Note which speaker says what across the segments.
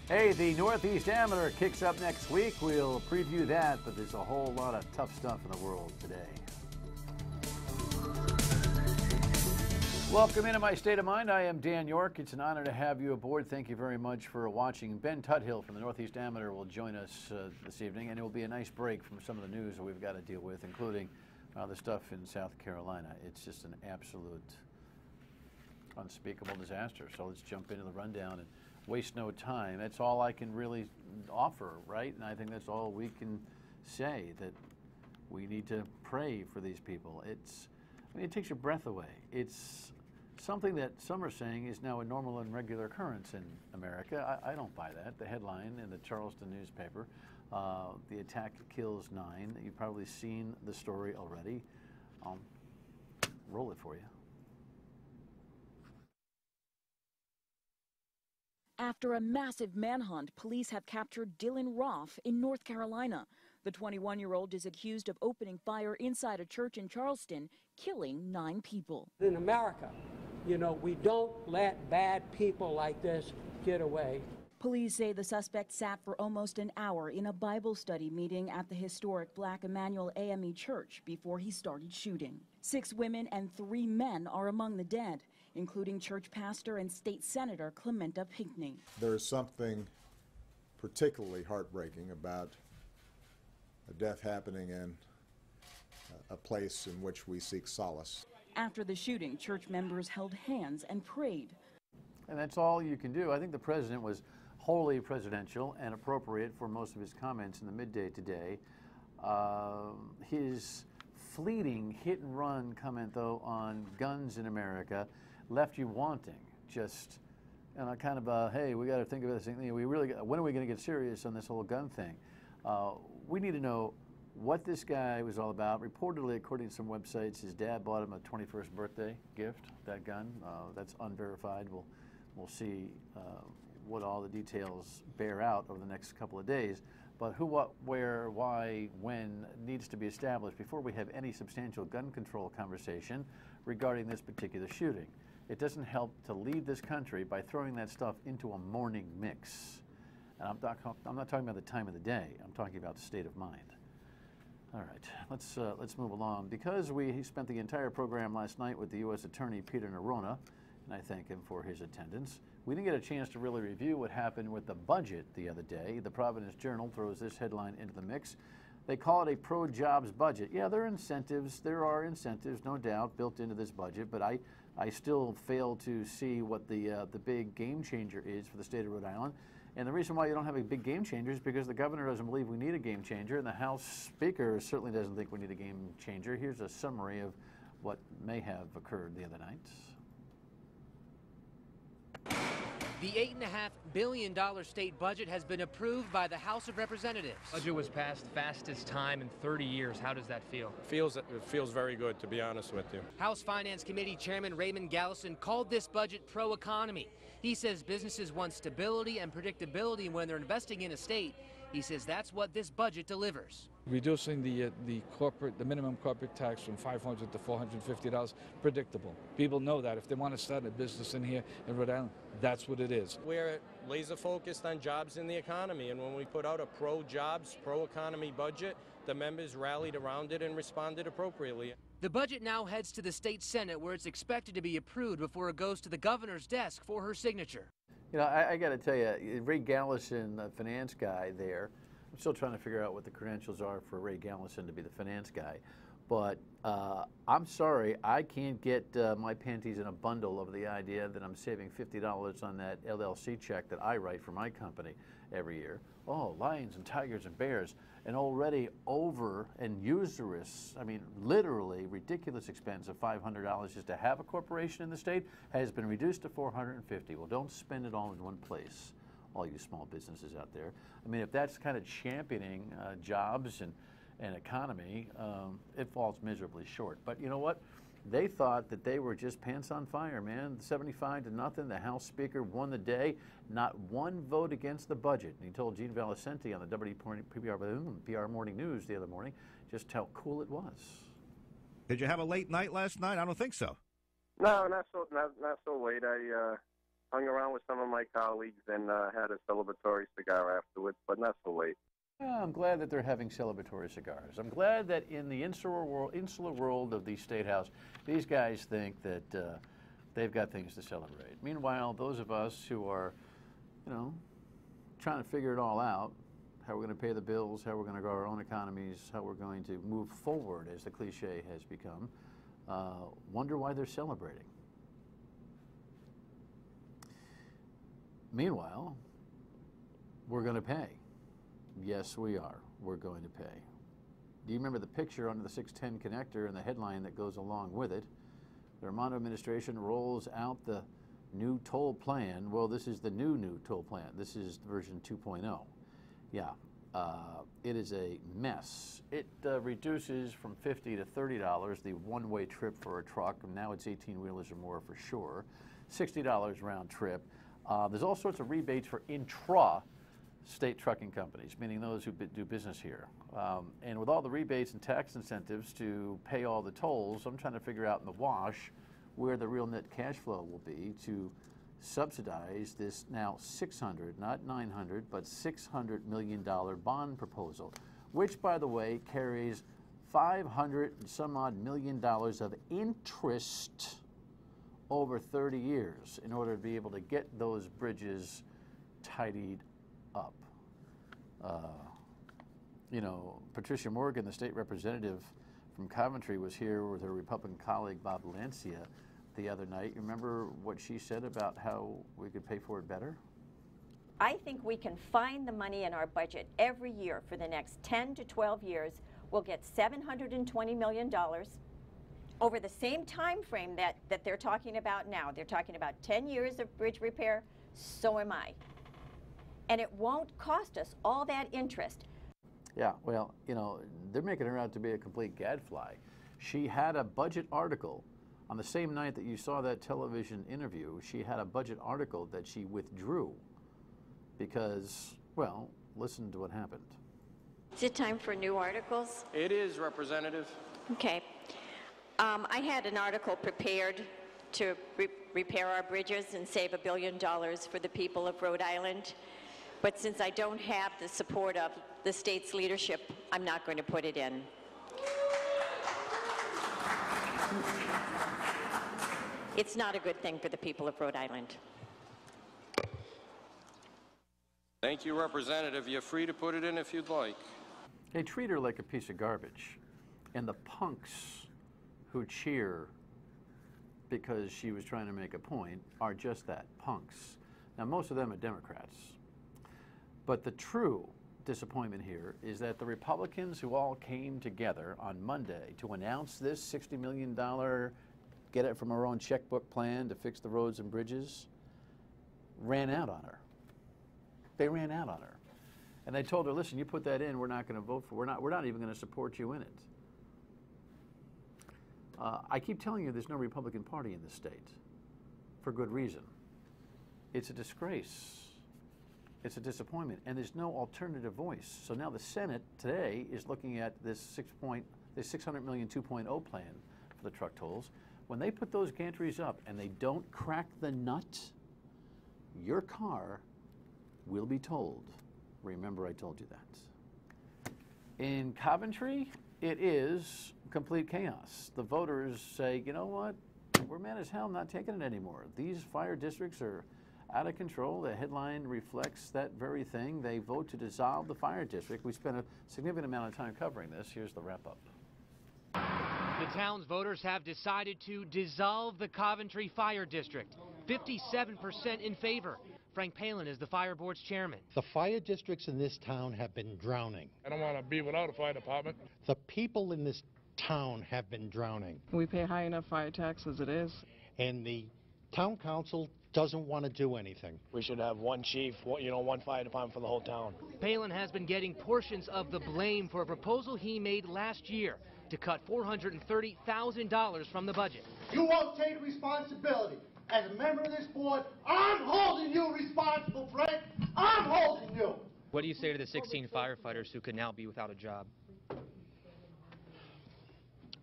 Speaker 1: Hey, the Northeast Amateur kicks up next week. We'll preview that, but there's a whole lot of tough stuff in the world today. Welcome into My State of Mind. I am Dan York. It's an honor to have you aboard. Thank you very much for watching. Ben Tuthill from the Northeast Amateur will join us this evening, and it will be a nice break from some of the news that we've got to deal with, including the stuff in South Carolina. It's just an absolute unspeakable disaster. So let's jump into the rundown and waste no time. That's all I can really offer, right? And I think that's all we can say, that we need to pray for these people. It takes your breath away. It's something that some are saying is now a normal and regular occurrence in America. I don't buy that. The headline in the Charleston newspaper, the attack kills 9. You've probably seen the story already. I'll roll it for you.
Speaker 2: After a massive manhunt, police have captured Dylan Roth in North Carolina. The 21-year-old is accused of opening fire inside a church in Charleston, killing 9 people.
Speaker 3: In America, we don't let bad people like this get away.
Speaker 2: Police say the suspect sat for almost an hour in a Bible study meeting at the historic Black Emmanuel AME Church before he started shooting. 6 women and 3 men are among the dead, including church pastor and state senator Clementa Pinckney.
Speaker 4: There is something particularly heartbreaking about a death happening in a place in which we seek solace.
Speaker 2: After the shooting, church members held hands and prayed.
Speaker 1: And that's all you can do. I think the president was wholly presidential and appropriate for most of his comments in the midday today. His fleeting hit-and-run comment, though, on guns in America left you wanting. Just kind of hey, we got to think about this thing. When are we going to get serious on this whole gun thing? We need to know what this guy was all about. Reportedly, according to some websites, his dad bought him a 21st birthday gift, that gun. That's unverified. We'll see what all the details bear out over the next couple of days. But who, what, where, why, when needs to be established before we have any substantial gun control conversation regarding this particular shooting. It doesn't help to lead this country by throwing that stuff into a morning mix. And I'm not talking about the time of the day. I'm talking about the state of mind. All right, let's move along. Because we spent the entire program last night with the U.S. Attorney Peter Nerona, and I thank him for his attendance, we didn't get a chance to really review what happened with the budget the other day. The Providence Journal throws this headline into the mix. They call it a pro-jobs budget. Yeah, there are incentives, no doubt, built into this budget, but I still fail to see what the big game changer is for the state of Rhode Island. And the reason why you don't have a big game changer is because the governor doesn't believe we need a game changer, and the House Speaker certainly doesn't think we need a game changer. Here's a summary of what may have occurred the other night.
Speaker 5: The $8.5 billion state budget has been approved by the House of Representatives.
Speaker 6: The budget was passed fastest time in 30 years. How does that feel?
Speaker 7: It feels very good, to be honest with you.
Speaker 5: House Finance Committee Chairman Raymond Gallison called this budget pro-economy. He says businesses want stability and predictability when they're investing in a state. He says that's what this budget delivers.
Speaker 8: Reducing the minimum corporate tax from $500 to $450, predictable. People know that if they want to start a business in here in Rhode Island, that's what it is.
Speaker 7: We're laser focused on jobs in the economy, and when we put out a pro-jobs, pro-economy budget, the members rallied around it and responded appropriately.
Speaker 5: The budget now heads to the state Senate, where it's expected to be approved before it goes to the governor's desk for her signature.
Speaker 1: You know, I got to tell you, Ray Gallison, the finance guy there, I'm still trying to figure out what the credentials are for Ray Gallison to be the finance guy. But I'm sorry, I can't get my panties in a bundle over the idea that I'm saving $50 on that LLC check that I write for my company every year. Oh, lions and tigers and bears. An already over and usurious, I mean, literally ridiculous expense of $500 just to have a corporation in the state has been reduced to $450. Well, don't spend it all in one place, all you small businesses out there. I mean, if that's kind of championing jobs and economy, it falls miserably short. But you know what? They thought that they were just pants on fire, man. 75 to nothing. The House Speaker won the day. Not one vote against the budget. And he told Gene Valicenti on the WPR Morning News the other morning just how cool it was.
Speaker 9: Did you have a late night last night? I don't think so.
Speaker 10: No, not so late.
Speaker 9: hung around with some of my colleagues and had a celebratory cigar afterwards, but not so late.
Speaker 1: Yeah, I'm glad that they're having celebratory cigars. I'm glad that in the insular world of the State House, these guys think that they've got things to celebrate. Meanwhile, those of us who are, trying to figure it all out, how we're going to pay the bills, how we're going to grow our own economies, how we're going to move forward, as the cliche has become, wonder why they're celebrating. Meanwhile, we're going to pay. Yes, we are. We're going to pay. Do you remember the picture under the 610 connector and the headline that goes along with it? The Raimondo administration rolls out the new toll plan. Well, this is the new toll plan. This is version 2.0. Yeah, it is a mess. It reduces from $50 to $30 the one-way trip for a truck. Now it's 18-wheelers or more for sure. $60 round trip. There's all sorts of rebates for intra-state trucking companies, meaning those who do business here. And with all the rebates and tax incentives to pay all the tolls, I'm trying to figure out in the wash where the real net cash flow will be to subsidize this now $600, not $900, but $600 million bond proposal, which, by the way, carries $500 and some odd million of interest over 30 years in order to be able to get those bridges tidied up. Patricia Morgan, the state representative from Coventry, was here with her Republican colleague Bob Lancia the other night. You remember what she said about how we could pay for it better?
Speaker 10: I think we can find the money in our budget every year for the next 10 to 12 years. We'll get $720 million over the same time frame that they're talking about now. They're talking about 10 years of bridge repair. So am I. And it won't cost us all that interest.
Speaker 1: Yeah, well, they're making her out to be a complete gadfly. She had a budget article on the same night that you saw that television interview. She had a budget article that she withdrew because, well, listen to what happened.
Speaker 10: Is it time for new articles?
Speaker 7: It is, Representative.
Speaker 10: Okay. I had an article prepared to repair our bridges and save $1 billion for the people of Rhode Island. But since I don't have the support of the state's leadership, I'm not going to put it in. It's not a good thing for the people of Rhode Island.
Speaker 7: Thank you, Representative. You're free to put it in if you'd like.
Speaker 1: They treat her like a piece of garbage. And the punks who cheer because she was trying to make a point are just that, punks. Now, most of them are Democrats. But the true disappointment here is that the Republicans who all came together on Monday to announce this $60 million get it from our own checkbook plan to fix the roads and bridges ran out on her. They ran out on her. And they told her, listen, you put that in, we're not going to vote for it. We're not even going to support you in it. I keep telling you there's no Republican Party in this state for good reason. It's a disgrace. It's a disappointment, and there's no alternative voice. So now the Senate today is looking at this $600 million 2.0 plan for the truck tolls. When they put those gantries up and they don't crack the nut, your car will be tolled. Remember, I told you that. In Coventry, it is complete chaos. The voters say, you know what? We're mad as hell not taking it anymore. These fire districts are out of control. The headline reflects that very thing. They vote to dissolve the fire district. We spent a significant amount of time covering this. Here's the wrap-up.
Speaker 5: The town's voters have decided to dissolve the Coventry Fire District. 57% in favor. Frank Palin is the fire board's chairman.
Speaker 11: The fire districts in this town have been drowning.
Speaker 12: I don't want to be without a fire department.
Speaker 11: The people in this town have been drowning.
Speaker 13: We pay high enough fire tax as it is.
Speaker 11: And the town council doesn't want to do anything.
Speaker 12: We should have one chief, one fire department for the whole town.
Speaker 5: Palin has been getting portions of the blame for a proposal he made last year to cut $430,000 from the budget.
Speaker 14: You won't take responsibility. As a member of this board, I'm holding you responsible, Frank. I'm holding you.
Speaker 6: What do you say to the 16 firefighters who could now be without a job?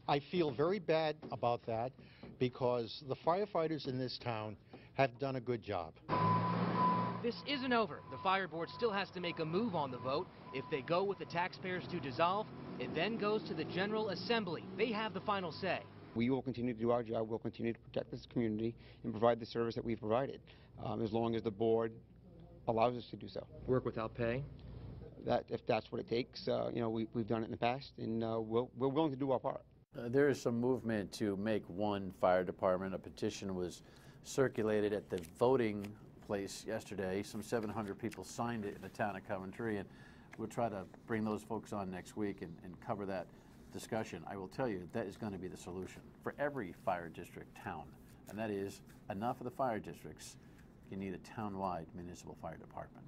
Speaker 11: I feel very bad about that because the firefighters in this town have done a good job.
Speaker 5: This isn't over. The fire board still has to make a move on the vote. If they go with the taxpayers to dissolve, it then goes to the General Assembly. They have the final say.
Speaker 15: We will continue to do our job. We'll continue to protect this community and provide the service that we've provided, as long as the board allows us to do so.
Speaker 6: Work without pay?
Speaker 15: That, if that's what it takes, you know, we've done it in the past, and we're willing to do our part.
Speaker 1: There is some movement to make one fire department. A petition was circulated at the voting place yesterday. Some 700 people signed it in the town of Coventry, and we'll try to bring those folks on next week and cover that discussion. I will tell you, that is going to be the solution for every fire district town, and that is enough of the fire districts. You need a town-wide municipal fire department.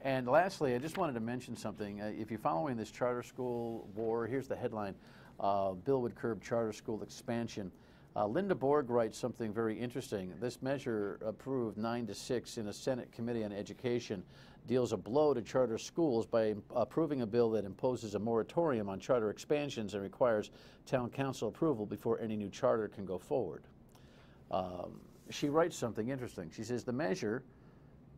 Speaker 1: And lastly, I just wanted to mention something. If you're following this charter school war, here's the headline. Bill would curb charter school expansion. Linda Borg writes something very interesting. This measure, approved 9-6 in a Senate Committee on Education, deals a blow to charter schools by approving a bill that imposes a moratorium on charter expansions and requires town council approval before any new charter can go forward. She writes something interesting. She says the measure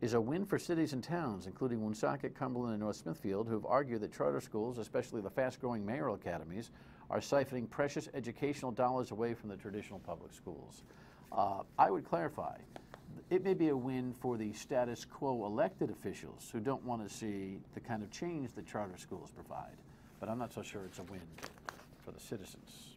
Speaker 1: is a win for cities and towns, including Woonsocket, Cumberland, and North Smithfield, who have argued that charter schools, especially the fast-growing mayoral academies, are siphoning precious educational dollars away from the traditional public schools. I would clarify, it may be a win for the status quo elected officials who don't want to see the kind of change that charter schools provide, but I'm not so sure it's a win for the citizens.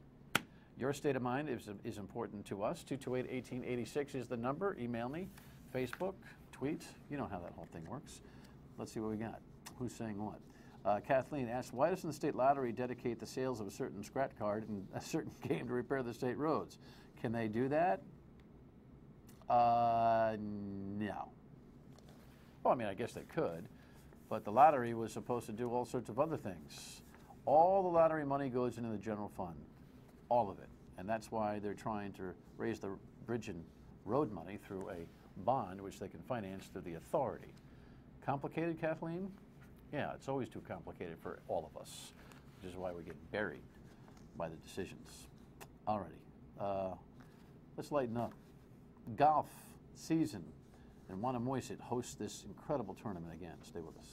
Speaker 1: Your state of mind is important to us. 228-1886 is the number. Email me, Facebook, tweet. You know how that whole thing works. Let's see what we got. Who's saying what? Kathleen asks, why doesn't the state lottery dedicate the sales of a certain scratch card in a certain game to repair the state roads? Can they do that? No. Well, I mean, I guess they could, but the lottery was supposed to do all sorts of other things. All the lottery money goes into the general fund, all of it, and that's why they're trying to raise the bridge and road money through a bond, which they can finance through the authority. Complicated, Kathleen? Yeah, it's always too complicated for all of us, which is why we get buried by the decisions. Alrighty, let's lighten up. Golf season, and Wannamoisett hosts this incredible tournament again. Stay with us.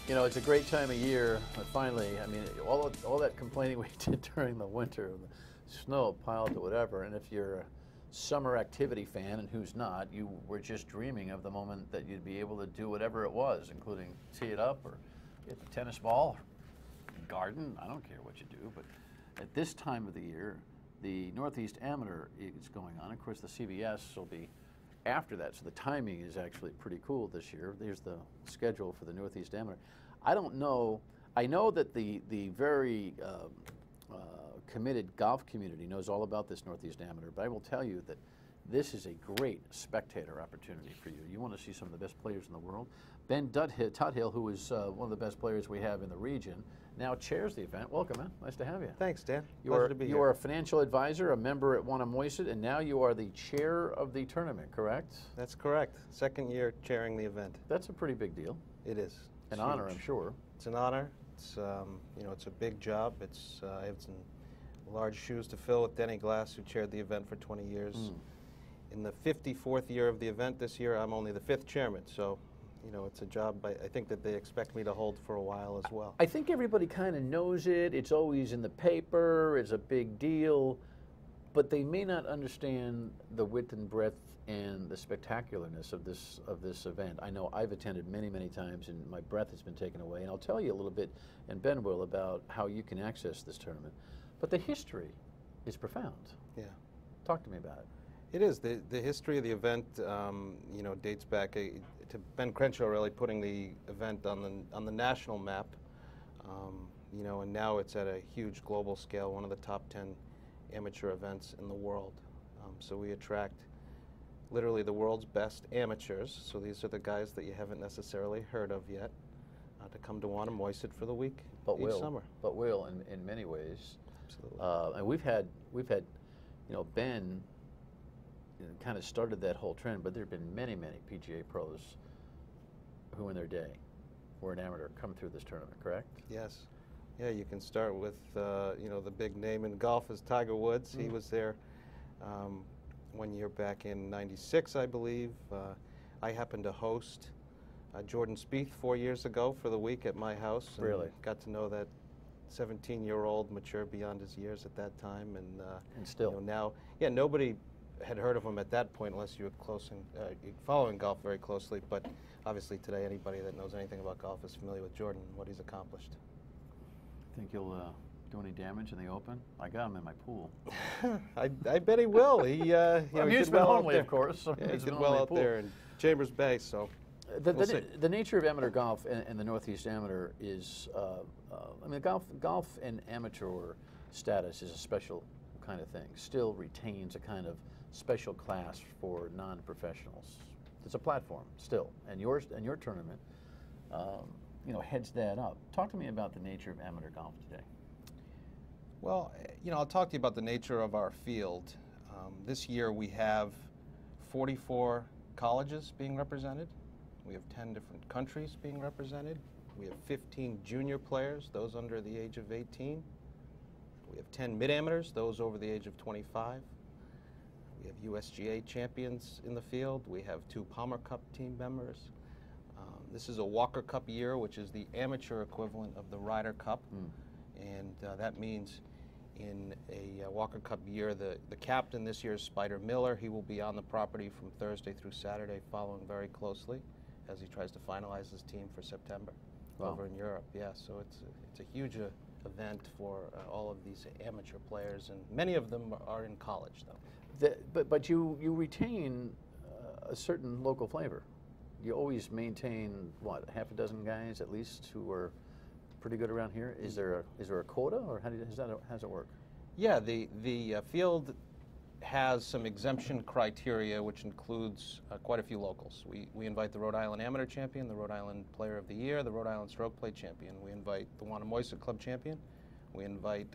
Speaker 1: You know, it's a great time of year. Finally, I mean, all that complaining we did during the winter, the snow piled to whatever, and if you're a summer activity fan, and who's not, you were just dreaming of the moment that you'd be able to do whatever it was, including tee it up or hit the tennis ball, garden, I don't care what you do, but at this time of the year, the Northeast Amateur is going on. Of course, the CBS will be after that, so the timing is actually pretty cool this year. There's the schedule for the Northeast Amateur. I don't know, I know that the very committed golf community knows all about this Northeast Amateur, but I will tell you that this is a great spectator opportunity for you. You want to see some of the best players in the world. Ben Tuthill, who is one of the best players we have in the region, now chairs the event. Welcome, man. Nice to have you.
Speaker 16: Thanks, Dan.
Speaker 1: Pleasure to be here. You are a financial advisor, a member at Wannamoisett, and now you are the chair of the tournament, correct?
Speaker 16: That's correct. Second year chairing the event.
Speaker 1: That's a pretty big deal.
Speaker 16: It is.
Speaker 1: An honor, I'm sure.
Speaker 16: It's an honor. It's you know, it's a big job. It's I have some large shoes to fill with Denny Glass, who chaired the event for 20 years. In the 54th year of the event this year, I'm only the 5th chairman, so you know, it's a job I think that they expect me to hold for a while as well.
Speaker 1: I think everybody kind of knows it. It's always in the paper. It's a big deal. But they may not understand the width and breadth and the spectacularness of this event. I know I've attended many, many times, and my breath has been taken away. And I'll tell you a little bit, and Ben will, about how you can access this tournament. But the history is profound.
Speaker 16: Yeah.
Speaker 1: Talk to me about it.
Speaker 16: It is. The history of the event, you know, dates back to Ben Crenshaw really putting the event on the national map. You know, and now it's at a huge global scale, one of the top 10 amateur events in the world. So we attract literally the world's best amateurs. So these are the guys that you haven't necessarily heard of yet, to come to Wannamoisett for the week each summer.
Speaker 1: But will in many ways.
Speaker 16: Absolutely.
Speaker 1: And we've had, you know, Ben kind of started that whole trend, but there have been many, many PGA pros who in their day were an amateur come through this tournament, correct?
Speaker 16: Yes. Yeah, you can start with, you know, the big name in golf is Tiger Woods. He was there 1 year back in '96, I believe. I happened to host Jordan Spieth 4 years ago for the week at my house. And
Speaker 1: Really?
Speaker 16: got to know that 17-year-old, mature beyond his years at that time.
Speaker 1: And still.
Speaker 16: You know, now, yeah, nobody had heard of him at that point unless you were following golf very closely. But obviously today, anybody that knows anything about golf is familiar with Jordan and what he's accomplished.
Speaker 1: Think he'll do any damage in the Open? I got him in my pool.
Speaker 16: I bet he will. He, you know, he did
Speaker 1: Amusement
Speaker 16: well out
Speaker 1: only,
Speaker 16: there.
Speaker 1: of course.
Speaker 16: Yeah, he
Speaker 1: Amusement
Speaker 16: did well
Speaker 1: only
Speaker 16: out
Speaker 1: pool.
Speaker 16: there in Chambers Bay, so we'll see.
Speaker 1: The nature of amateur golf and the Northeast Amateur is, I mean, golf and amateur status is a special kind of thing. Still retains a kind of special class for non-professionals. It's a platform still, and your tournament, you know, heads that up. Talk to me about the nature of amateur golf today.
Speaker 16: Well, you know, I'll talk to you about the nature of our field. This year we have 44 colleges being represented. We have 10 different countries being represented. We have 15 junior players, those under the age of 18. We have 10 mid-amateurs, those over the age of 25. We have USGA champions in the field. We have 2 Palmer Cup team members. This is a Walker Cup year, which is the amateur equivalent of the Ryder Cup. And that means in a Walker Cup year, the captain this year is Spider Miller. He will be on the property from Thursday through Saturday, following very closely as he tries to finalize his team for September over in Europe. Yeah, so it's a huge event for all of these amateur players, and many of them are in college, though.
Speaker 1: But you retain a certain local flavor. You always maintain, what, half a dozen guys at least who are pretty good around here? Is there a quota, or how does it work? Yeah,
Speaker 16: the field has some exemption criteria, which includes quite a few locals. We invite the Rhode Island Amateur Champion, the Rhode Island Player of the Year, the Rhode Island Stroke Play Champion. We invite the Wannamoisa Club Champion. We invite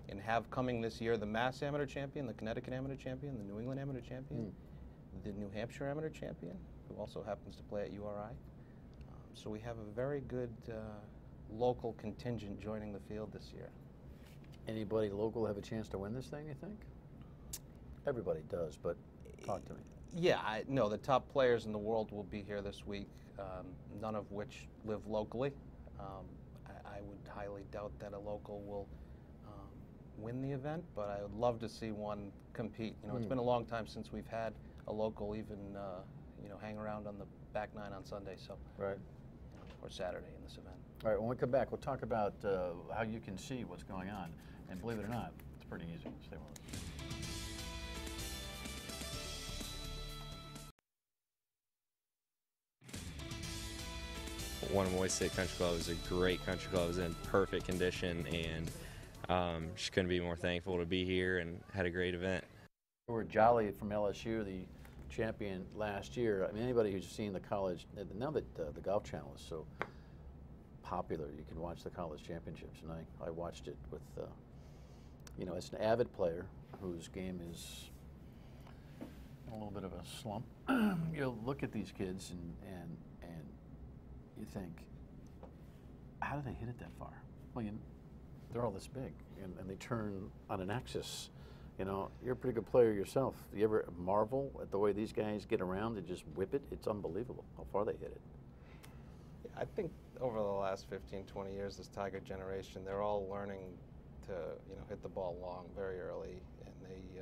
Speaker 16: and have coming this year the Mass Amateur Champion, the Connecticut Amateur Champion, the New England Amateur Champion, the New Hampshire Amateur Champion, who also happens to play at URI. So we have a very good local contingent joining the field this year.
Speaker 1: Anybody local have a chance to win this thing, you think? Everybody does, but talk to me.
Speaker 16: Yeah, no, the top players in the world will be here this week, none of which live locally. I would highly doubt that a local will win the event, but I would love to see one compete. You know, it's been a long time since we've had a local even, you know, hang around on the back nine on Sunday, so.
Speaker 1: Right.
Speaker 16: Or Saturday in this event.
Speaker 1: All right, when we come back, we'll talk about how you can see what's going on. And believe it or not, it's pretty easy. Stay with us.
Speaker 17: Wannamoisa State Country Club is a great country club. It was in perfect condition, and just couldn't be more thankful to be here and had a great event.
Speaker 1: We're Jolly from LSU, the champion last year. I mean, anybody who's seen the college, now that the Golf Channel is so popular, you can watch the college championships, and I watched it with, you know, as an avid player whose game is a little bit of a slump. You look at these kids and you think, how do they hit it that far? Well, they're all this big, and they turn on an axis. You know, you're a pretty good player yourself. Do you ever marvel at the way these guys get around and just whip it? It's unbelievable how far they hit it.
Speaker 16: I think over the last 15, 20 years, this Tiger generation, they're all learning to, you know, hit the ball long very early, and they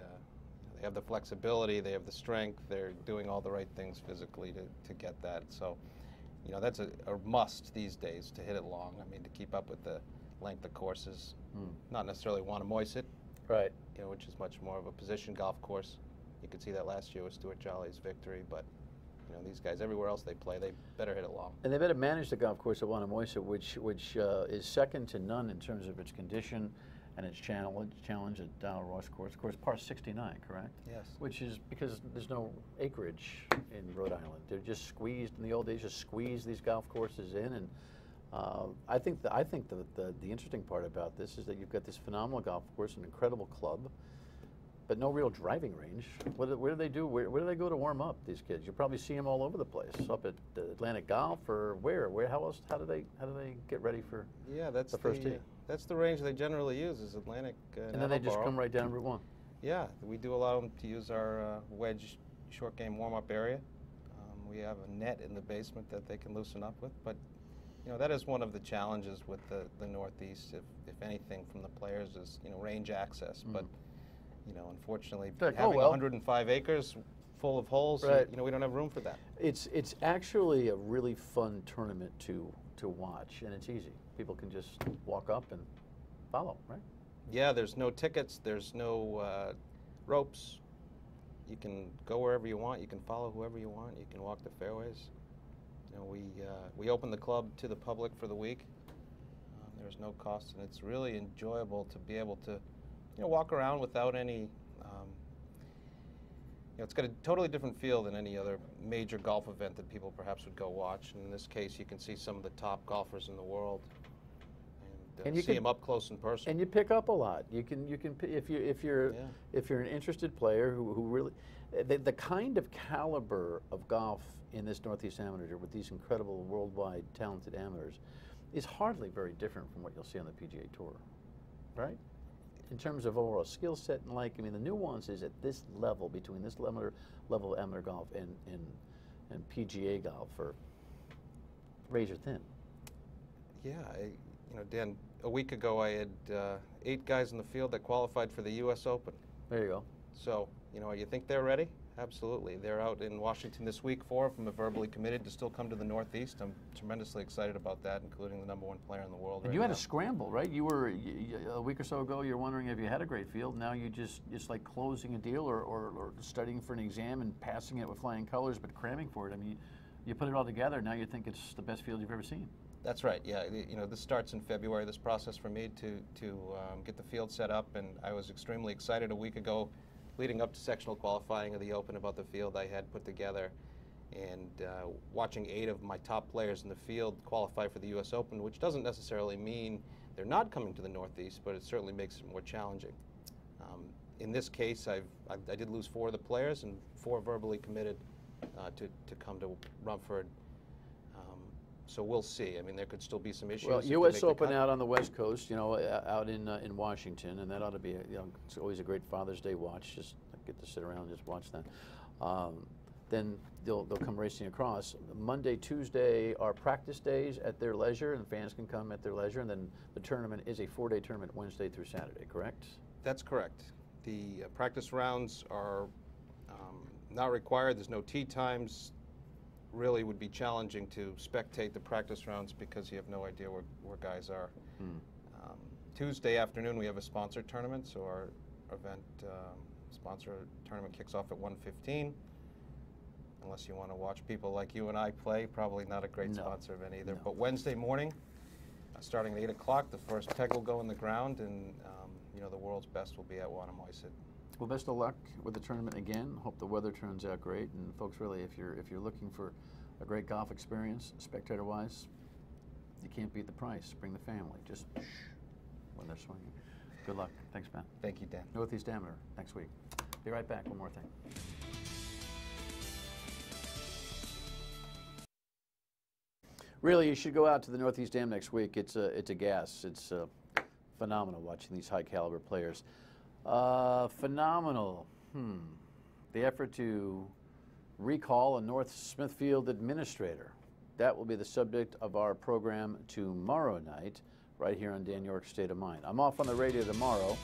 Speaker 16: have the flexibility, they have the strength, they're doing all the right things physically to get that. So, you know, that's a must these days to hit it long. I mean, to keep up with the length of courses, not necessarily Wannamoisa,
Speaker 1: right?
Speaker 16: You know, which is much more of a position golf course. You could see that last year with Stuart Jolly's victory, but you know, these guys, everywhere else they play, they better hit it long.
Speaker 1: And they better manage the golf course at Wannamoisa, which is second to none in terms of its condition and its challenge at Dow Ross course. Of course, par 69, correct?
Speaker 16: Yes.
Speaker 1: Which is because there's no acreage in Rhode Island. They're just squeezed, in the old days, just squeeze these golf courses in. And I think the interesting part about this is that you've got this phenomenal golf course, an incredible club, but no real driving range. Where do they do? Where do they go to warm up? These kids, you probably see them all over the place. Up at Atlantic Golf or where? How else? How do they get ready for?
Speaker 16: Yeah, that's
Speaker 1: the first tee.
Speaker 16: That's the range they generally use is Atlantic.
Speaker 1: And then they just come right down Route 1.
Speaker 16: Yeah, we do allow them to use our wedge short game warm up area. We have a net in the basement that they can loosen up with, but you know that is one of the challenges with the Northeast. If anything from the players is range access, but unfortunately having 105 acres full of holes,
Speaker 1: right.
Speaker 16: We don't have room for that.
Speaker 1: It's actually a really fun tournament to watch, and it's easy. People can just walk up and follow, right?
Speaker 16: Yeah, there's no tickets, there's no ropes. You can go wherever you want. You can follow whoever you want. You can walk the fairways. We open the club to the public for the week. There's no cost, and it's really enjoyable to be able to, walk around without any. It's got a totally different feel than any other major golf event that people perhaps would go watch. And in this case, you can see some of the top golfers in the world, and you see them up close and personal.
Speaker 1: And you pick up a lot. You can if you're an interested player who really the kind of caliber of golf in this Northeast Amateur with these incredible worldwide talented amateurs is hardly very different from what you'll see on the PGA Tour, right? In terms of overall skill set and I mean the nuances at this level between this level of amateur golf and PGA golf are razor thin.
Speaker 16: Yeah, Dan, a week ago I had 8 guys in the field that qualified for the U.S. Open.
Speaker 1: There you go.
Speaker 16: So, you think they're ready? Absolutely. They're out in Washington this week. 4 of them are verbally committed to still come to the Northeast. I'm tremendously excited about that, including the #1 player in the world.
Speaker 1: And you had a scramble, right? You were, a week or so ago, you were wondering if you had a great field. Now you just like closing a deal or studying for an exam and passing it with flying colors, but cramming for it. I mean, you put it all together, now you think it's the best field you've ever seen.
Speaker 16: That's right. Yeah, this starts in February. This process for me to get the field set up, and I was extremely excited a week ago, leading up to sectional qualifying of the Open, about the field I had put together, and watching 8 of my top players in the field qualify for the U.S. Open, which doesn't necessarily mean they're not coming to the Northeast, but it certainly makes it more challenging. In this case, I did lose 4 of the players, and 4 verbally committed to come to Rumford. So we'll see. I mean, there could still be some issues.
Speaker 1: Well, U.S. Open out on the West Coast, out in Washington, and that ought to be, it's always a great Father's Day watch. Just get to sit around and just watch that. Then they'll come racing across. Monday, Tuesday are practice days at their leisure, and fans can come at their leisure. And then the tournament is a 4-day tournament, Wednesday through Saturday. Correct?
Speaker 16: That's correct. The practice rounds are not required. There's no tee times. Really would be challenging to spectate the practice rounds because you have no idea where guys are. Tuesday afternoon we have a sponsored tournament, so our event sponsor tournament kicks off at 1:15. Unless you want to watch people like you and I play, probably not a great sponsor event either. No. But Wednesday morning, starting at 8 o'clock, the first peg will go in the ground, and the world's best will be at Wanamaesit.
Speaker 1: Well, best of luck with the tournament again. Hope the weather turns out great. And folks, really, if you're looking for a great golf experience, spectator-wise, you can't beat the price. Bring the family. Just when they're swinging. Good luck. Thanks, Ben.
Speaker 16: Thank you, Dan.
Speaker 1: Northeast Amateur next week. Be right back. One more thing. Really, you should go out to the Northeast Am next week. It's a gas. It's phenomenal watching these high-caliber players. Phenomenal. The effort to recall a North Smithfield administrator. That will be the subject of our program tomorrow night, right here on Dan York's State of Mind. I'm off on the radio tomorrow.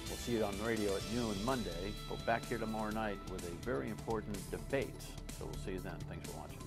Speaker 1: We'll see it on the radio at noon Monday. But back here tomorrow night with a very important debate. So we'll see you then. Thanks for watching.